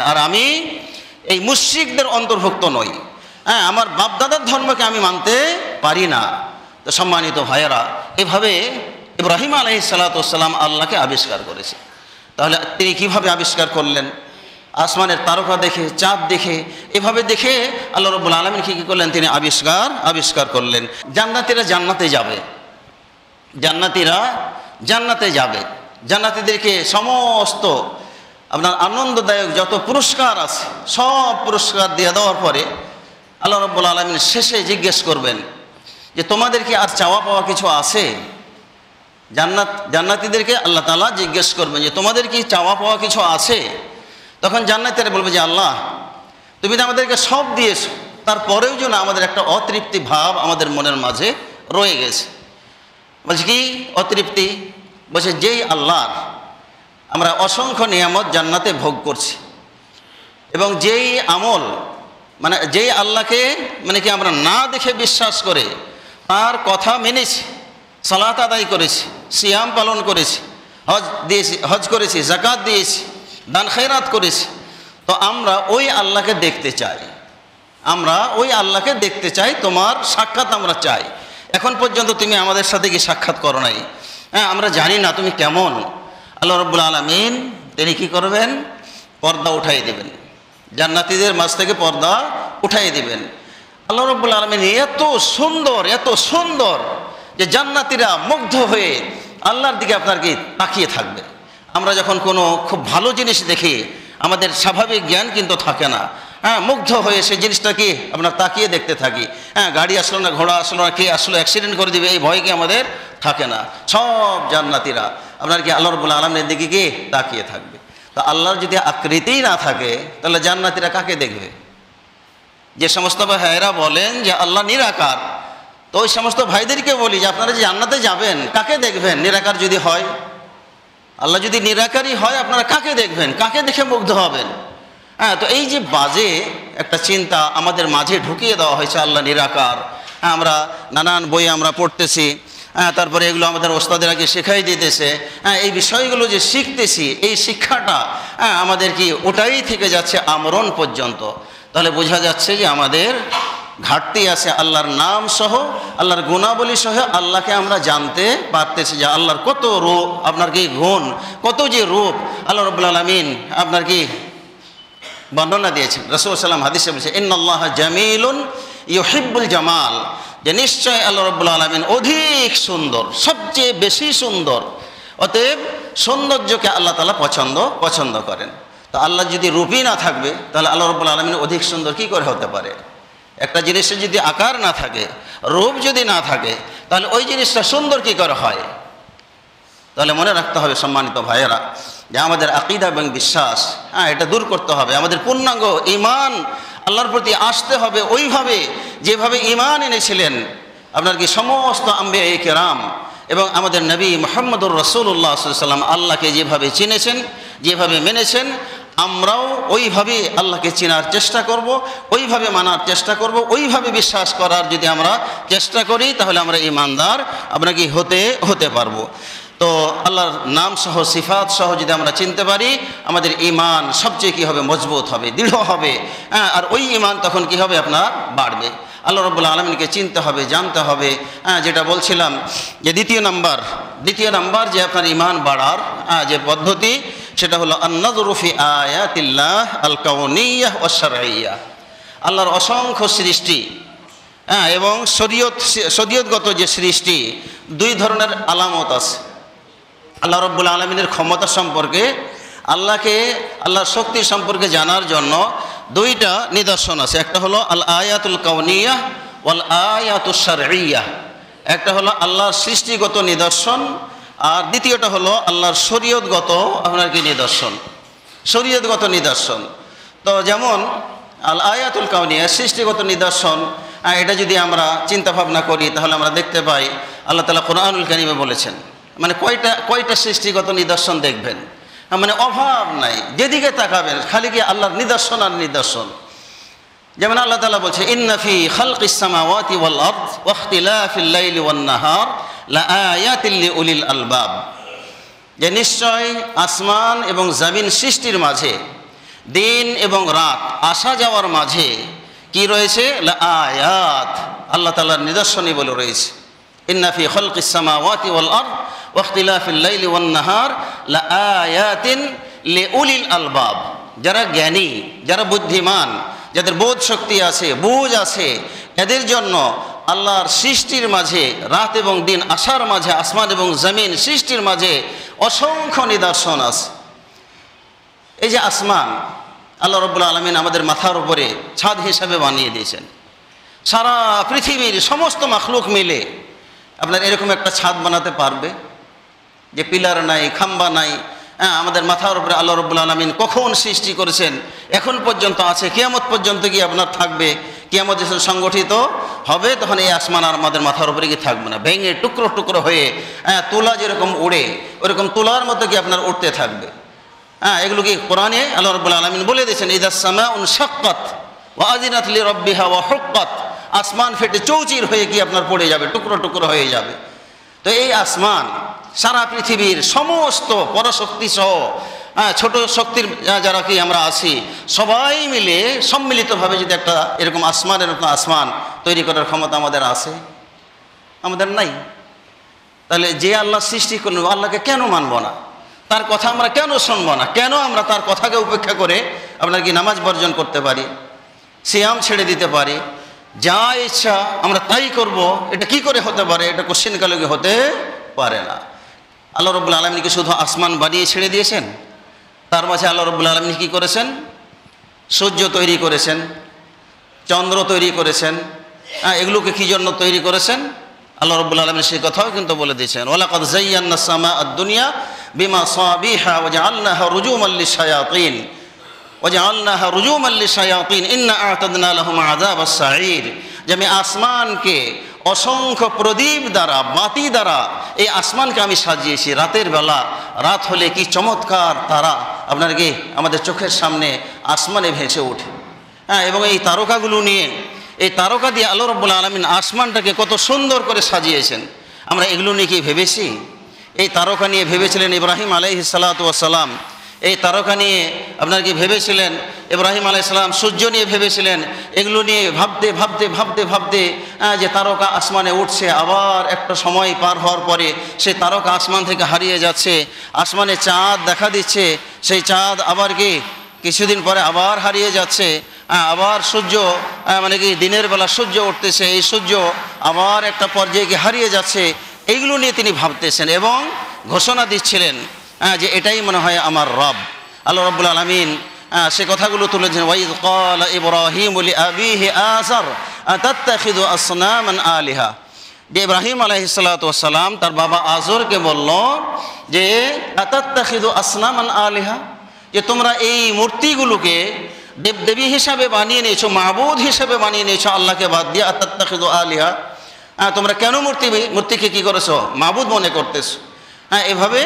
আর আমি এই মুশরিকদের অন্তর্ভুক্ত নই। হ্যাঁ, আমার বাপদাদার ধর্মকে আমি মানতে পারি না। তো সম্মানিত ভাইয়েরা, এভাবে ইব্রাহিম আলাইহিস সালাতু ওয়াস সালাম আল্লাহকে আবিষ্কার করেছে। তাহলে তিনি কিভাবে আবিষ্কার করলেন? আসমানের তারকা দেখে, চাঁদ দেখে, এভাবে দেখে আল্লাহ রাব্বুল আলামিন কি করলেন? তিনি আবিষ্কার করলেন। জান্নাতীরা জান্নাতে যাবে, জান্নাতে যাবে। জান্নাতীদেরকে সমস্ত আপনার আনন্দদায়ক যত পুরস্কার আছে সব পুরস্কার দিয়ে দেওয়ার পরে আল্লাহ রাব্বুল আলামিন শেষে জিজ্ঞেস করবেন যে তোমাদের কি আর চাওয়া পাওয়া কিছু আছে? জান্নাতীদেরকে আল্লাহ তাআলা জিজ্ঞেস করবেন যে তোমাদের কি চাওয়া পাওয়া কিছু আছে? তখন জান্নাতীরা বলবে যে আল্লাহ, তুমি তো আমাদেরকে সব দিয়েছো, তারপরেও যেন আমাদের একটা অতৃপ্তি ভাব আমাদের মনের মাঝে রয়ে গেছে। বলছে কি অতৃপ্তি? বলছে যেই আল্লাহর আমরা অসংখ্য নিয়ামত জান্নাতে ভোগ করছি এবং যেই আমল মানে যেই আল্লাহকে মানে কি আমরা না দেখে বিশ্বাস করে তার কথা মেনেছি, সালাত আদায় করেছি, সিয়াম পালন করেছি, হজ করেছি, যাকাত দিয়েছি, দান খয়রাত করেছি, তো আমরা ওই আল্লাহকে দেখতে চাই, তোমার সাক্ষাৎ আমরা চাই। এখন পর্যন্ত তুমি আমাদের সাথে কি সাক্ষাৎ করো নাই? হ্যাঁ, আমরা জানি না তুমি কেমন। আল্লাহ রাব্বুল আলামিন তিনি কি করবেন? পর্দা উঠাই দেবেন, জান্নাতীদের মাঝ থেকে পর্দা উঠাই দেবেন। আল্লাহ রাব্বুল আলামিন এত সুন্দর যে জান্নাতীরা মুগ্ধ হয়ে আল্লাহর দিকে আপনার কি তাকিয়ে থাকবে। আমরা যখন কোনো খুব ভালো জিনিস দেখি আমাদের স্বাভাবিক জ্ঞান কিন্তু থাকে না। হ্যাঁ, মুগ্ধ হয়ে সেই জিনিসটা কি আপনার তাকিয়ে দেখতে থাকি। হ্যাঁ, গাড়ি আসলো না, ঘোড়া আসলো না, কে আসলো, অ্যাক্সিডেন্ট করে দিবে, এই ভয় কি আমাদের থাকে না? সব জান্নাতীরা আপনার কি আল্লাহ রাব্বুল আলামিনের দিকে কি তাকিয়ে থাকবে। তো আল্লাহর যদি আকৃতিই না থাকে তাহলে জান্নাতীরা কাকে দেখবে? যে সমস্ত ভাইয়েরা বলেন যে আল্লাহ নিরাকার, তো ওই সমস্ত ভাইদেরকে বলি যে আপনারা যে জান্নাতে যাবেন কাকে দেখবেন? নিরাকার যদি হয়, আল্লাহ যদি নিরাকারই হয়, আপনারা কাকে দেখবেন? কাকে দেখে মুগ্ধ হবেন? হ্যাঁ, তো এই যে বাজে একটা চিন্তা আমাদের মাঝে ঢুকিয়ে দেওয়া হয়েছে আল্লাহ নিরাকার। হ্যাঁ, আমরা নানান বই আমরা পড়তেছি, হ্যাঁ, তারপরে এগুলো আমাদের ওস্তাদেরা কি শেখাই দিতেছে। হ্যাঁ, এই বিষয়গুলো যে শিখতেছি, এই শিক্ষাটা হ্যাঁ আমাদের কি ওটাই থেকে যাচ্ছে আমরণ পর্যন্ত। তাহলে বোঝা যাচ্ছে যে আমাদের ঘাটতি আছে আল্লাহর নাম সহ, আল্লাহর গুণাবলী সহ আল্লাহকে আমরা জানতে পারতেছি যে আল্লাহর কত রূপ, আপনার কি গুণ, কত যে রূপ আল্লাহ রাব্বুল আলামিন আপনার কি বর্ণনা দিয়েছেন। রাসূল সাল্লাল্লাহু আলাইহি ওয়াসাল্লাম বলেছেন ইন্নাল্লাহা জামিলুন ইউহিব্বুল জামাল, যে নিশ্চয় আল্লাহ রাব্বুল আলামিন অধিক সুন্দর, সবচেয়ে বেশি সুন্দর। অতএব সৌন্দর্যকে আল্লাহ তাআলা পছন্দ করেন। তো আল্লাহ যদি রূপই না থাকবে তাহলে আল্লাহ রাব্বুল আলামিন অধিক সুন্দর কি করে হতে পারে? একটা জিনিসের যদি আকার না থাকে, রূপ যদি না থাকে, তাহলে ওই জিনিসটা সুন্দর কি করে হয়? তাহলে মনে রাখতে হবে সম্মানিত ভাইয়েরা যে আমাদের আকীদা এবং বিশ্বাস হ্যাঁ এটা দূর করতে হবে। আমাদের পূর্ণাঙ্গ ঈমান আল্লাহর প্রতি আসতে হবে ওইভাবে যেভাবে ঈমান এনেছিলেন আপনার কি সমস্ত আম্বিয়া কেরাম এবং আমাদের নবী মুহাম্মদুর রাসূলুল্লাহ সাল্লাল্লাহু আলাইহি ওয়াসাল্লাম আল্লাহকে যেভাবে চিনেছেন, যেভাবে মেনেছেন, আমরাও ওইভাবে আল্লাহকে চেনার চেষ্টা করব, ওইভাবে মানার চেষ্টা করব, ওইভাবে বিশ্বাস করার যদি আমরা চেষ্টা করি তাহলে আমরা ঈমানদার আমরা কি হতে পারবো। তো আল্লাহর নাম সহ সিফাত সহ যদি আমরা চিনতে পারি আমাদের ঈমান সবচেয়ে কী হবে? মজবুত হবে, দৃঢ় হবে। হ্যাঁ, আর ওই ঈমান তখন কি হবে? আপনার বাড়বে। আল্লাহ রাব্বুল আলামিনকে চিনতে হবে, জানতে হবে। হ্যাঁ, যেটা বলছিলাম যে দ্বিতীয় নাম্বার যে আপনার ঈমান বাড়ার যে পদ্ধতি সেটা হলো আন-নাযরু ফি আয়াতিল্লাহ আল কাউনিয়াহ ওয়াশ শারঈয়াহ। আল্লাহর অসংখ্য সৃষ্টি হ্যাঁ এবং শরীয়তগত যে সৃষ্টি, দুই ধরনের আলামত আছে। আল্লাহ রাব্বুল আলামিনের ক্ষমতা সম্পর্কে, আল্লাহর শক্তি সম্পর্কে জানার জন্য দুইটা নিদর্শন আছে। একটা হলো আল আয়াতুল কাউনিয়াহ ওয়াল আয়াতুশ শারঈয়াহ। একটা হলো আল্লাহর সৃষ্টিগত নিদর্শন, আর দ্বিতীয়টা হলো আল্লাহর শরীয়তগত আপনার কি নিদর্শন। তো যেমন আল আয়াতুল কাউনিয়াহ সৃষ্টিগত নিদর্শন, এটা যদি আমরা চিন্তা ভাবনা করি তাহলে আমরা দেখতে পাই আল্লাহ তাআলা কোরআনুল কারীমে বলেছেন মানে কয়টা সৃষ্টিগত নিদর্শন দেখবেন, মানে অভাব নাই, যেদিকে তাকাবেন খালি কি আল্লাহর নিদর্শন আর নিদর্শন। যেমন আল্লাহ তাআলা বলছে ইন্না ফি খালকিস সামাওয়াতি ওয়াল আরদ ওয়া ইখতিলাফিল লাইলি ওয়ান নাহার লাআয়াতিল লিউলিল আলবাব, যে নিশ্চয় আসমান এবং জমিন সৃষ্টির মাঝে দিন এবং রাত আসা যাওয়ার মাঝে কি রয়েছে? আয়াত, আল্লাহ তাআলার নিদর্শনই বলে রয়েছে। ইন্না ফি খালকিস সামাওয়াতি ওয়াল আরদ ওয়া ইখতিলাফিল লাইলি ওয়ান নাহার লাআয়াতিন লিউলিল আলবাব। যারা জ্ঞানী, যারা বুদ্ধিমান, যাদের বোধ শক্তি আছে, বুঝ আছে, এদের জন্য আল্লাহর সৃষ্টির মাঝে, রাত এবং দিন আসার মাঝে, আসমান এবং জমিন সৃষ্টির মাঝে অসংখ্য নিদর্শন আছে। এই যে আসমান, আল্লাহ রাব্বুল আলামিন আমাদের মাথার উপরে ছাদ হিসাবে বানিয়ে দিয়েছেন। সারা পৃথিবীর সমস্ত মাখলুক মিলে আপনার এরকম একটা ছাদ বানাতে পারবে যে পিলার নাই, খাম্বা নাই? আমাদের মাথার উপরে আল্লাহ রাব্বুল আলামিন কখন সৃষ্টি করেছেন, এখন পর্যন্ত আছে, কিয়ামত পর্যন্ত কি আপনার থাকবে। কিয়ামত যখন সংগঠিত হবে তখন এই আসমান আর আমাদের মাথার উপরে কি থাকবে না, ভেঙে টুকরো টুকরো হয়ে তুলা যেরকম উড়ে ওরকম তুলার মতো কি আপনার উঠতে থাকবে। এগুলো কি কোরআনে আল্লাহ রাব্বুল আলামিন বলে দিয়েছেন, ইযা সামাউন শাক্কাত ওয়া আযিনাত লিরাব্বিহা ওয়া হুক্কাত। আসমান ফেটে চৌচির হয়ে কি আপনার পড়ে যাবে, টুকরো টুকরো হয়ে যাবে। তো এই আসমান সারা পৃথিবীর সমস্ত পরাশক্তি সহ ছোট শক্তির যারা কি আমরা আছি সবাই মিলে সম্মিলিতভাবে যদি একটা এরকম আসমানের মতো আসমান তৈরি করার ক্ষমতা আমাদের আছে? আমাদের নাই। তাহলে যে আল্লাহ সৃষ্টি করলেন আল্লাহকে কেন মানব না? তার কথা আমরা কেন শুনব না? কেন আমরা তার কথাকে উপেক্ষা করে আপনার কি নামাজ বর্জন করতে পারি, সিয়াম ছেড়ে দিতে পারি, যা ইচ্ছা আমরা তাই করব? এটা কি করে হতে পারে? এটা কোশ্চেন কালে হতে পারে না। আল্লাহ রাব্বুল আলামিন কি শুধু আসমান বানিয়ে ছেড়ে দিয়েছেন? তার মাঝে আল্লাহ রাব্বুল আলামিন কি করেছেন? সূর্য তৈরি করেছেন, চন্দ্র তৈরি করেছেন। এগুলোকে কি জন্য তৈরি করেছেন? আল্লাহ রাব্বুল আলামিন সেই কথাও কিন্তু বলে দিয়েছেন, ওয়ালাকাদ যায়্যানা সামাআদ দুনিয়া বিমাসাবিহা ওয়া জাআলনাহা রুজুমান লিশ-শায়াতিন ইন্না আ'তাদনা লাহুম আযাবাস সাঈর। যে আমি আসমানকে অসংখ্য প্রদীপ দ্বারা, বাতি দ্বারা এই আসমানকে আমি সাজিয়েছি। রাতের বেলা, রাত হলে কি চমৎকার তারা আপনার কি আমাদের চোখের সামনে আসমানে ভেসে ওঠে। এবং এই তারকাগুলো নিয়ে, এই তারকা দিয়ে আল্লাহ রাব্বুল আলামিন আসমানটাকে কত সুন্দর করে সাজিয়েছেন। আমরা এগুলো নিয়ে কি ভেবেছি? এই তারকা নিয়ে ভেবেছিলেন ইব্রাহিম আলাইহিস সালাতু ওয়াস সালাম। এই তারকা নিয়ে আপনার কি ভেবেছিলেন ইব্রাহিম আলাইহিস সালাম। সূর্য নিয়ে ভেবেছিলেন। এগুলো নিয়ে ভাবতে ভাবতে ভাবতে ভাবতে যে তারকা আসমানে উঠছে, আবার একটা সময় পার হওয়ার পরে সেই তারকা আসমান থেকে হারিয়ে যাচ্ছে। আসমানে চাঁদ দেখা দিচ্ছে, সেই চাঁদ আবার কি কিছুদিন পরে আবার হারিয়ে যাচ্ছে। আবার সূর্য মানে কি দিনের বেলা সূর্য উঠতেছে, এই সূর্য আবার একটা পর্যায়ে গিয়ে হারিয়ে যাচ্ছে। এইগুলো নিয়ে তিনি ভাবতেছেন এবং ঘোষণা দিচ্ছিলেন যে এটাই মনে হয় আমার রব। আল্লাহ রাব্বুল আলামিন সে কথাগুলো তুলেছেন, ওয়াইদ ক্বালা ইব্রাহিমু লিআবিহি আযার আতাত্তাখিযু আসনামান আলিহা। যে ইব্রাহিম আলাইহিস সালাতু ওয়াস সালাম তার বাবা আযরকে বলল যে আতাত্তাখিযু আসনামান আলিহা, যে তোমরা এই মূর্তিগুলোকে দেবদেবী হিসাবে বানিয়ে নিয়েছো, মাবুদ হিসাবে বানিয়ে নিয়েছো আল্লাহকে বাদ দিয়ে। আতাত্তাখিযু আলিহা, তোমরা কেন মূর্তিকে কি করেছো? মাবুদ মনে করতেছো। এভাবে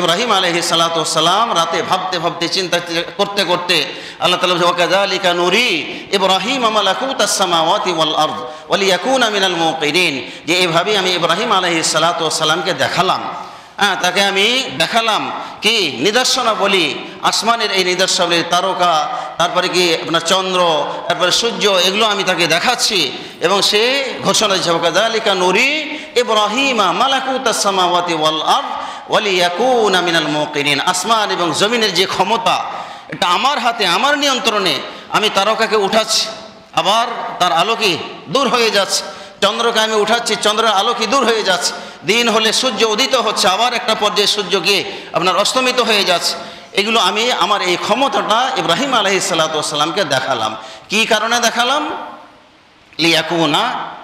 ইব্রাহিম আলাইহিস সালাতু ওয়াস সালাম রাতে ভাবতে ভাবতে চিন্তা করতে করতে আল্লাহ তাআলা বলেন, ওয়াকাযালিকা নুরি ইব্রাহিম মালাকুতাস সামাওয়াতি ওয়াল আরদ ওয়া লিয়াকুনা মিনাল মুকিনিন। যে এভাবে আমি ইব্রাহিম আলাইহিস সালাতু ওয়াস সালামকে দেখালাম, তাকে আমি দেখালাম কি নিদর্শনাবলী, আসমানের এই নিদর্শনাবলী, তারকা, তারপরে কি আপনার চন্দ্র, তারপরে সূর্য, এগুলো আমি তাকে দেখাচ্ছি। এবং সে ঘোষণা দিচ্ছে, ওয়াকাযালিকা নুরি ইব্রাহিমা মালাকুতাস সামাওয়াতি ওয়াল আরদ ওয়া লিয়াকুনা মিনাল মুকিনিন। আসমান এবং জমিনের যে ক্ষমতা, এটা আমার হাতে, আমার নিয়ন্ত্রণে। আমি তারকাকে উঠাচ্ছি, আবার তার আলো কি দূর হয়ে যাচ্ছে। চন্দ্রকে আমি উঠাচ্ছি, চন্দ্রের আলো কি দূর হয়ে যাচ্ছে। দিন হলে সূর্য উদিত হচ্ছে, আবার একটা পর্যায়ে সূর্য গিয়ে আপনার অস্তমিত হয়ে যাচ্ছে। এগুলো আমি আমার এই ক্ষমতাটা ইব্রাহিম আলাইহিস সালাতু ওয়াস সালামকে দেখালাম। কি কারণে দেখালাম? লিয়াকুনা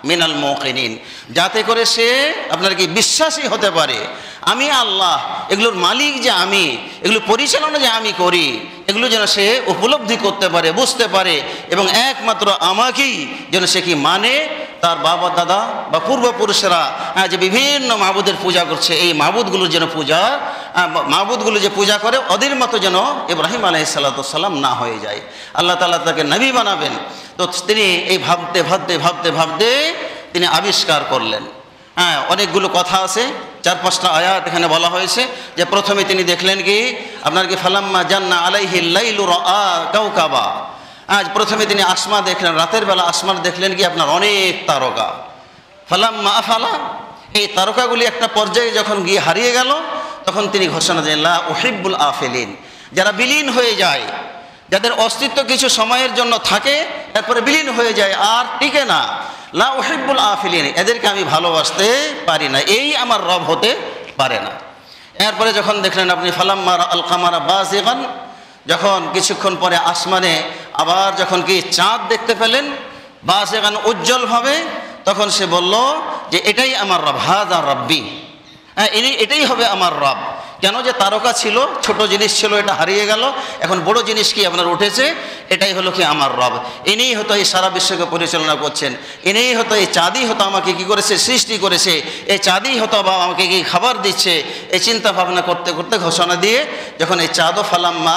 মিনাল মুকিনিন, যাতে করে সে আপনার কি বিশ্বাসী হতে পারে আমি আল্লাহ, এগুলোর মালিক যে আমি, এগুলো পরিচালনা যে আমি করি, এগুলো যেন সে উপলব্ধি করতে পারে, বুঝতে পারে। এবং একমাত্র আমাকেই যেন সে কি মানে, তার বাবা দাদা বা পূর্বপুরুষেরা যে বিভিন্ন মাবুদের পূজা করছে, এই মাবুদগুলোর যেন মাবুদগুলো যে পূজা করে ওদের মতো যেন ইব্রাহিম আলাইহিস সালাতু ওয়াস সালাম না হয়ে যায়। আল্লাহ তাআলা তাকে নবী বানাবেন। তো তিনি এই ভাবতে ভাবতে ভাবতে ভাবতে তিনি আবিষ্কার করলেন। অনেকগুলো কথা আছে, 4-5টা আয়াত এখানে বলা হয়েছে যে প্রথমে তিনি দেখলেন কি আপনার কি ফালাম্মা জান্না আলাইহিল লাইলু রাআ কাওকাবা। আজ প্রথমে তিনি আসমান দেখলেন, রাতের বেলা আসমান দেখলেন কি আপনার অনেক তারকা। ফালাম্মা আফালা, এই তারকাগুলি একটা পর্যায়ে যখন গিয়ে হারিয়ে গেল তখন তিনি ঘোষণা দিলেন লা উহিব্বুল আফিলিন, যারা বিলীন হয়ে যায়, যাদের অস্তিত্ব কিছু সময়ের জন্য থাকে তারপরে বিলীন হয়ে যায় আর টিকে না, লা উহিব্বুল আফিলিন, এদেরকে আমি ভালোবাসতে পারি না, এই আমার রব হতে পারে না। এরপরে যখন দেখলেন আপনি ফালাম্মা আল কামারা বাজিগান, যখন কিছুক্ষণ পরে আসমানে আবার যখন কি চাঁদ দেখতে পেলেন বাজিগান উজ্জ্বলভাবে, তখন সে বলল যে এটাই আমার রব, হাযা রাব্বি, হ্যাঁ এটাই হবে আমার রব। কেন যে তারকা ছিল, ছোট জিনিস ছিল, এটা হারিয়ে গেল, এখন বড় জিনিস কি আপনার উঠেছে, এটাই হলো কি আমার রব। ইনিই হয়তো এই সারা বিশ্বকে পরিচালনা করছেন, ইনিই হয়তো এই চাঁদই হয়তো আমাকে কি করেছে, সৃষ্টি করেছে, এই চাঁদই হয়তো বা আমাকে কি খাবার দিচ্ছে। এই চিন্তা ভাবনা করতে করতে ঘোষণা দিয়ে যখন এই চাঁদও ফালাম্মা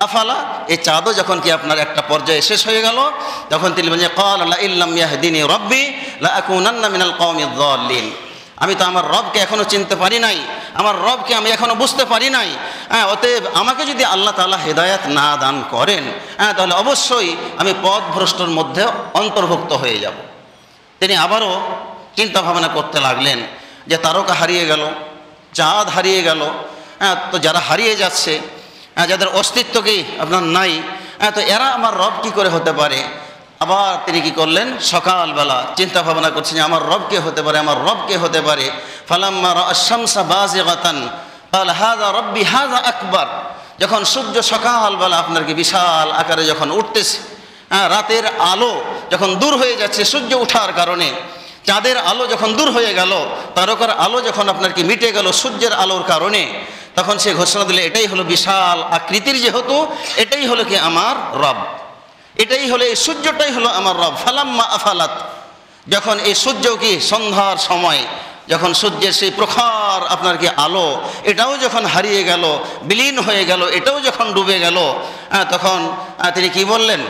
আফালা, এই চাঁদও যখন কি আপনার একটা পর্যায়ে শেষ হয়ে গেল, তখন তিনি বলেন ক্বালা লা ইল্লাম ইয়াহদিনি রাব্বি লা আকুনান্না মিনাল কওমিদ যাল্লিন, আমি তো আমার রবকে এখনও চিনতে পারি নাই, আমার রবকে আমি এখনও বুঝতে পারি নাই। হ্যাঁ, অতএব আমাকে যদি আল্লাহ তাআলা হেদায়াত না দান করেন, হ্যাঁ, তাহলে অবশ্যই আমি পথভ্রষ্টর মধ্যে অন্তর্ভুক্ত হয়ে যাব। তিনি আবারও চিন্তা ভাবনা করতে লাগলেন যে তারকা হারিয়ে গেল, চাঁদ হারিয়ে গেল, হ্যাঁ, তো যারা হারিয়ে যাচ্ছে, হ্যাঁ, যাদের অস্তিত্ব কি আপনার নাই, হ্যাঁ, তো এরা আমার রব কি করে হতে পারে। আবার তিনি কি করলেন, সকালবেলা চিন্তা ভাবনা করছেন যে আমার রব কে হতে পারে, আমার রব কে হতে পারে। ফালাম্মা রাআ শামসা বাজিগাতান ক্বাল হাযা রাব্বি হাযা আকবার, যখন সূর্য সকালবেলা আপনার কি বিশাল আকারে যখন উঠতেছে, হ্যাঁ, রাতের আলো যখন দূর হয়ে যাচ্ছে সূর্য ওঠার কারণে, চাঁদের আলো যখন দূর হয়ে গেল, তারকার আলো যখন আপনার কি মিটে গেল সূর্যের আলোর কারণে, তখন সে ঘোষণা দিলে এটাই হলো বিশাল আকৃতির যেহেতু, এটাই হলো কি আমার রব, এটাই হলো এই সূর্যটাই হলো আমার রব। ফালাম্মা আফালাত, যখন এই সূর্য কি সন্ধ্যার সময় যখন সূর্যের সেই প্রখর আপনার কি আলো এটাও যখন হারিয়ে গেল, বিলীন হয়ে গেল, এটাও যখন ডুবে গেল, তখন তিনি কি বললেন,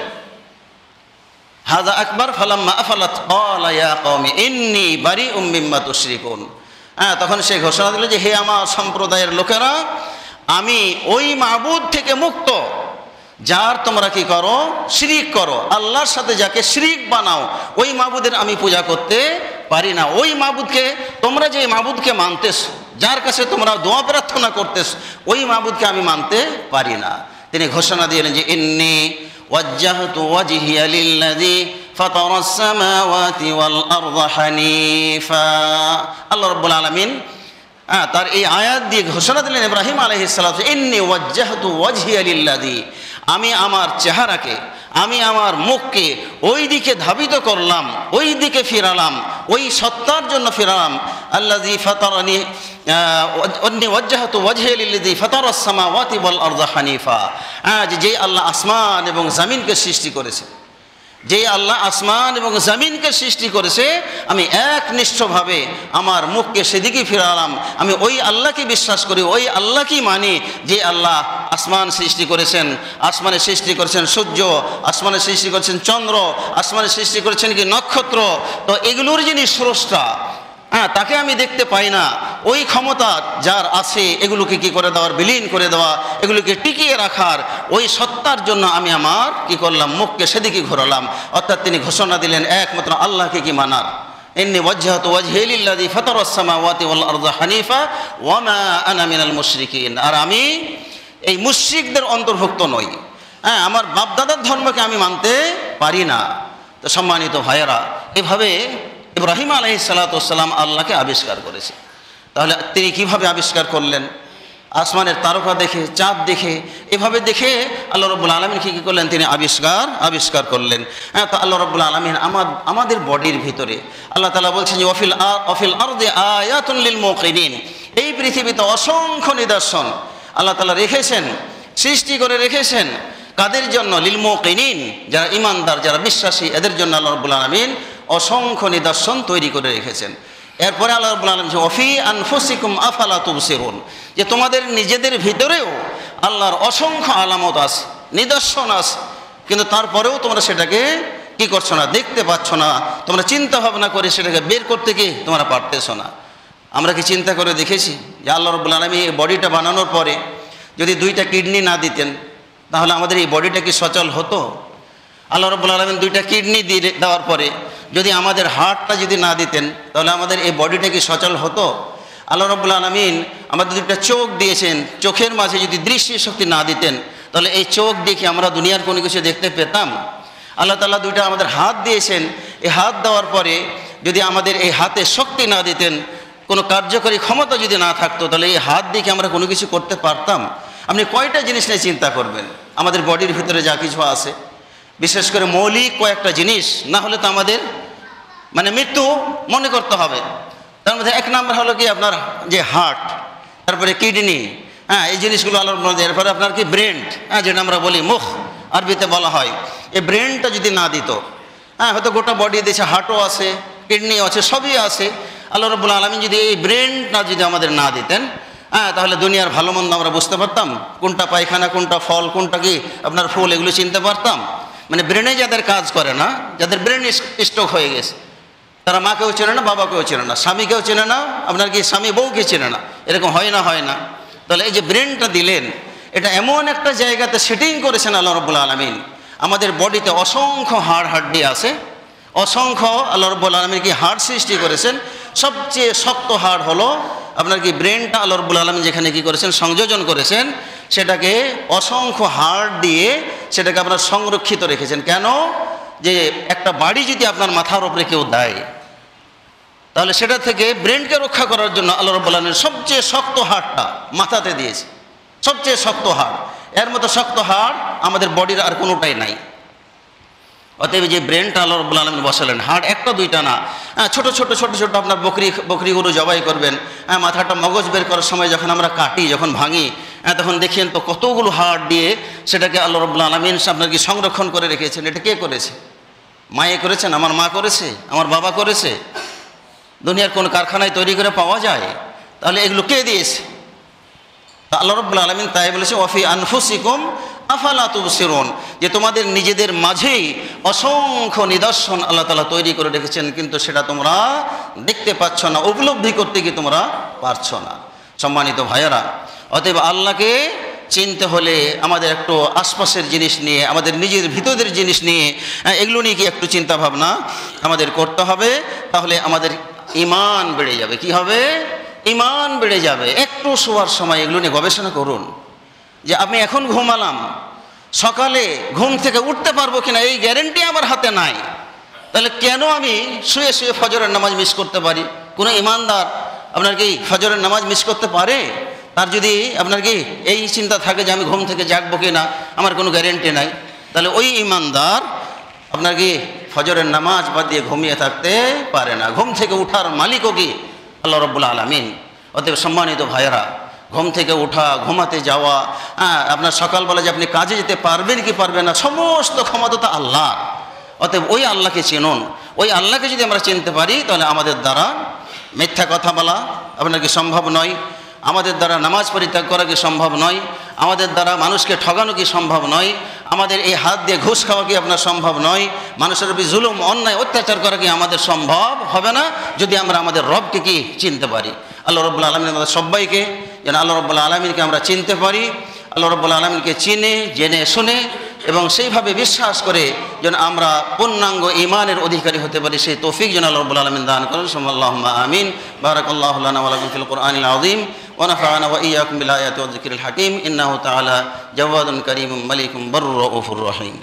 হাযা আকবার ফালাম্মা আফালাত ক্বালা ইয়া কওমি ইন্নী বারিউম মিম্মা তুশরিকুন। তখন সে ঘোষণা দিল যে হে আমার সম্প্রদায়ের লোকেরা, আমি ওই মাবুদ থেকে মুক্ত যার তোমরা কি করো, শিরিক করো, আল্লাহর সাথে যাকে শিরিক বানাও, ওই মাবুদের আমি পূজা করতে পারি না। ওই মাবুদকে তোমরা যে মাবুদকে মানতেছ, যার কাছে তোমরা দোয়া প্রার্থনা করতেছ, ওই মাবুদকে আমি মানতে পারি না। তিনি ঘোষণা দিলেন যে ইন্নী ওয়াজ্জাহতু ওয়াজহিয়া লিল্লাযী ফাতারাস সামাওয়াতি ওয়াল আরদা হানিফা। আল্লাহ রাব্বুল আলামিন তার এই আয়াত দিয়ে ঘোষণা দিলেন ইব্রাহিম আলাইহিস সালাম, ইন্নী ওয়াজ্জাহতু ওয়াজহিয়া লিল্লাযী, আমি আমার চেহারাকে, আমি আমার মুখকে ওই দিকে ধাবিত করলাম, ওই দিকে ফিরালাম, ওই সত্তার জন্য ফিরালাম, আল্লাযী ফাতারানি ইন্নী ওয়াজ্জাহতু ওয়াজহিয়া লিল্লাযী ফাতারাস সামাওয়াতি ওয়াল আরদা হানিফা, যে আল্লাহ আসমান এবং জমিনকে সৃষ্টি করেছে, যে আল্লাহ আসমান এবং জমিনকে সৃষ্টি করেছে, আমি একনিষ্ঠভাবে আমার মুখকে সেদিকে ফিরালাম। আমি ওই আল্লাহকে বিশ্বাস করি, ওই আল্লাহকেই মানি যে আল্লাহ আসমান সৃষ্টি করেছেন, আসমানে সৃষ্টি করেছেন সূর্য, আসমানে সৃষ্টি করেছেন চন্দ্র, আসমানে সৃষ্টি করেছেন কি নক্ষত্র। তো এগুলোর যিনি স্রষ্টা, তাকে আমি দেখতে পাই না, ওই ক্ষমতা যার আছে এগুলোকে কি করে দেওয়ার, বিলীন করে দেওয়া, এগুলোকে টিকিয়ে রাখার, ওই সত্তার জন্য আমি আমার কি করলাম, মুখকে সেদিকে ঘোরালাম। অর্থাৎ তিনি ঘোষণা দিলেন একমাত্র আল্লাহকে কি মানার। ইন্নী ওয়াজ্জাহতু ওয়াজহিয়া লিল্লাযী ফাতারাস সামাওয়াতি ওয়াল আরদা হানিফা ওয়া মা আনা মিনাল মুশরিকিন, আর আমি এই মুশরিকদের অন্তর্ভুক্ত নই। আমার বাপদাদার ধর্মকে আমি মানতে পারি না। তো সম্মানিত ভাইয়েরা, এভাবে ইব্রাহিম আলাইহিস সালাতু ওয়াস সালাম আল্লাহকে আবিষ্কার করেছে। তাহলে তিনি কিভাবে আবিষ্কার করলেন? আসমানের তারকা দেখে, চাঁদ দেখে, এভাবে দেখে আল্লাহ রাব্বুল আলামিন কি করলেন, তিনি আবিষ্কার করলেন। তো আল্লাহ রাব্বুল আলামিন আমাদের বডির ভিতরে আল্লাহ তাআলা বলছেন যে ওয়াফিল আরদি আয়াতুন লিল মুকিনিন, এই পৃথিবীতে অসংখ্য নিদর্শন আল্লাহ তাআলা রেখেছেন, সৃষ্টি করে রেখেছেন। কাদের জন্য? লিল মুকিনিন, যারা ইমানদার, যারা বিশ্বাসী, এদের জন্য আল্লাহ রাব্বুল আলামিন অসংখ্য নিদর্শন তৈরি করে রেখেছেন। এরপরে আল্লাহ রাব্বুল আলামিন ওয়াফি আনফুসিকুম আফালা তুবসিরুন, যে তোমাদের নিজেদের ভিতরেও আল্লাহর অসংখ্য আলামত আছে, নিদর্শন আছে, কিন্তু তারপরেও তোমরা সেটাকে কি করছো না, দেখতে পাচ্ছ না। তোমরা চিন্তা ভাবনা করে সেটাকে বের করতে কি তোমরা পারতেছ না। আমরা কি চিন্তা করে দেখেছি যে আল্লাহ রাব্বুল আলামিন এই বডিটা বানানোর পরে যদি 2টা কিডনি না দিতেন তাহলে আমাদের এই বডিটা কি সচল হতো? আল্লাহ রাব্বুল আলামিন 2টা কিডনি দিয়ে দেওয়ার পরে যদি আমাদের হার্টটা যদি না দিতেন তাহলে আমাদের এই বডিটা কি সচল হতো? আল্লাহ রাব্বুল আলামিন আমাদের 2টা চোখ দিয়েছেন, চোখের মাঝে যদি দৃষ্টিশক্তি না দিতেন তাহলে এই চোখ দেখে আমরা দুনিয়ার কোনো কিছু দেখতে পেতাম? আল্লাহ তাআলা 2টা আমাদের হাত দিয়েছেন, এই হাত দেওয়ার পরে যদি আমাদের এই হাতে শক্তি না দিতেন, কোনো কার্যকরী ক্ষমতা যদি না থাকতো তাহলে এই হাত দেখে আমরা কোনো কিছু করতে পারতাম? আপনি কয়টা জিনিস নিয়ে চিন্তা করবেন? আমাদের বডির ভিতরে যা কিছু আছে, বিশেষ করে মৌলিক কয়েকটা জিনিস না হলে তো আমাদের মৃত্যু মনে করতে হবে। তার মধ্যে 1 নম্বর হলো কি আপনার যে হার্ট, তারপরে কিডনি, এই জিনিসগুলো আল্লাহর মধ্যে। এরপরে আপনার কি ব্রেন, যেটা আমরা বলি মুখ আরবিতে বলা হয়, এই ব্রেনটা যদি না দিত, হয়তো গোটা বডি দিয়েছে, হার্টও আছে, কিডনিও আছে, সবই আছে, আল্লাহ রাব্বুল আলামিন যদি এই ব্রেনটা যদি আমাদের না দিতেন, তাহলে দুনিয়ার ভালো মন্দ আমরা বুঝতে পারতাম? কোনটা পায়খানা, কোনটা ফল, কোনটা কি আপনার ফুল, এগুলো চিনতে পারতাম? ব্রেনে যাদের কাজ করে না, যাদের ব্রেন স্ট্রোক হয়ে গেছে, তারা মাকেও চেনে না, বাবাকেও চেনে না, স্বামীকেও চেনে না, আপনার কি স্বামী বউকে চেনে না, এরকম হয় না? তাহলে এই যে ব্রেনটা দিলেন, এটা এমন একটা জায়গাতে সেটিং করেছেন আল্লাহ রাব্বুল আলামিন। আমাদের বডিতে অসংখ্য হাড় আছে, অসংখ্য আল্লাহ রাব্বুল আলামিন কি হাড় সৃষ্টি করেছেন। সবচেয়ে শক্ত হাড় হলো আপনার কি ব্রেনটা আল্লাহ রাব্বুল আলামিন যেখানে কি করেছেন, সংযোজন করেছেন, সেটাকে অসংখ্য হাড় দিয়ে সেটাকে আপনার সংরক্ষিত রেখেছেন। কেন? যে একটা বাড়ি যদি আপনার মাথার উপরে কেউ দেয় তাহলে সেটা থেকে ব্রেনকে রক্ষা করার জন্য আল্লাহ রাব্বুল আলামিন সবচেয়ে শক্ত হাড়টা মাথাতে দিয়েছে, সবচেয়ে শক্ত হাড়। এর মতো শক্ত হাড় আমাদের বডির আর কোনোটাই নাই। অতএব যে ব্রেনটা আল্লাহ রাব্বুল আলামিন বসালেন, হাড় 1টা 2টা না, ছোট ছোট আপনার বকরি গরু জবাই করবেন, মাথাটা মগজ বের করার সময় যখন আমরা কাটি, যখন ভাঙি, তখন দেখেন তো কতগুলো হাড় দিয়ে সেটাকে আল্লাহ রাব্বুল আলামিন আপনার কি সংরক্ষণ করে রেখেছেন। এটা কে করেছে? মায়ে করেছেন, আমার মা করেছে, আমার বাবা করেছে। দুনিয়ার কোন কারখানায় তৈরি করে পাওয়া যায়? তাহলে এগুলো কে দিয়েছে? আল্লাহ রাব্বুল আলামিন তাই বলেছে, ওয়াফি আনফুসিকুম আফালা তুবসিরুন, যে তোমাদের নিজেদের মাঝেই অসংখ্য নিদর্শন আল্লাহ তাআলা তৈরি করে রেখেছেন, কিন্তু সেটা তোমরা দেখতে পাচ্ছ না, উপলব্ধি করতে গিয়ে তোমরা পারছো না। সম্মানিত ভাইয়েরা, অতএব আল্লাহকে চিনতে হলে আমাদের একটু আশপাশের জিনিস নিয়ে, আমাদের নিজের ভিতরের জিনিস নিয়ে, এগুলো নিয়ে কি একটু চিন্তা ভাবনা আমাদের করতে হবে। তাহলে আমাদের ঈমান বেড়ে যাবে। কি হবে? ঈমান বেড়ে যাবে। একটু শোয়ার সময় এগুলো নিয়ে গবেষণা করুন, যে আমি এখন ঘুমালাম, সকালে ঘুম থেকে উঠতে পারবো কিনা এই গ্যারেন্টি আমার হাতে নাই। তাহলে কেন আমি শুয়ে শুয়ে ফজরের নামাজ মিস করতে পারি? কোনো ঈমানদার আপনার কি ফজরের নামাজ মিস করতে পারে? তার যদি আপনার কি এই চিন্তা থাকে যে আমি ঘুম থেকে জাগবো কিনা, আমার কোনো গ্যারেন্টি নাই, তাহলে ওই ঈমানদার আপনার কি ফজরের নামাজ বাদ দিয়ে ঘুমিয়ে থাকতে পারে না। ঘুম থেকে উঠার মালিকও কি? আল্লাহ রাব্বুল আলামিন। অতএব সম্মানিত ভাইয়েরা, ঘুম থেকে উঠা, ঘুমাতে যাওয়া, আপনার সকালবেলা যে আপনি কাজে যেতে পারবেন কি পারবেন না, সমস্ত ক্ষমতা তো আল্লাহর। অতএব ওই আল্লাহকে চিনুন। ওই আল্লাহকে যদি আমরা চিনতে পারি তাহলে আমাদের দ্বারা মিথ্যা কথা বলা আপনার কি সম্ভব নয়, আমাদের দ্বারা নামাজ পরিত্যাগ করা কি সম্ভব নয়, আমাদের দ্বারা মানুষকে ঠগানো কি সম্ভব নয়, আমাদের এই হাত দিয়ে ঘুষ খাওয়া কি আপনার সম্ভব নয়, মানুষের উপর জুলুম অন্যায় অত্যাচার করা কি আমাদের সম্ভব হবে না যদি আমরা আমাদের রবকে কি চিনতে পারি। আল্লাহ রাব্বুল আলামিন আমাদের সবাইকে যেন আল্লাহ রাব্বুল আলামিনকে আমরা চিনতে পারি, আল্লাহ রাব্বুল আলামিনকে চিনে জেনে শুনে এবং সেইভাবে বিশ্বাস করে যেন আমরা পূর্ণাঙ্গ ঈমানের অধিকারী হতে পারি, সেই তৌফিক যেন আল্লাহ রাব্বুল আলামিন দান করেন। আল্লাহুম্মা আমিন। বারাকাল্লাহু লানা ওয়া লাকুম ফিল কুরআনিল আযীম ওয়া নাফা'না ওয়া ইয়্যাকুম বিল আয়াতি ওয়াজ যিকরিল হাকীম। ইন্নাহু তাআলা জাওয়াদুন কারীমুম মালিকুম বাররুর রাউফুর রহিম।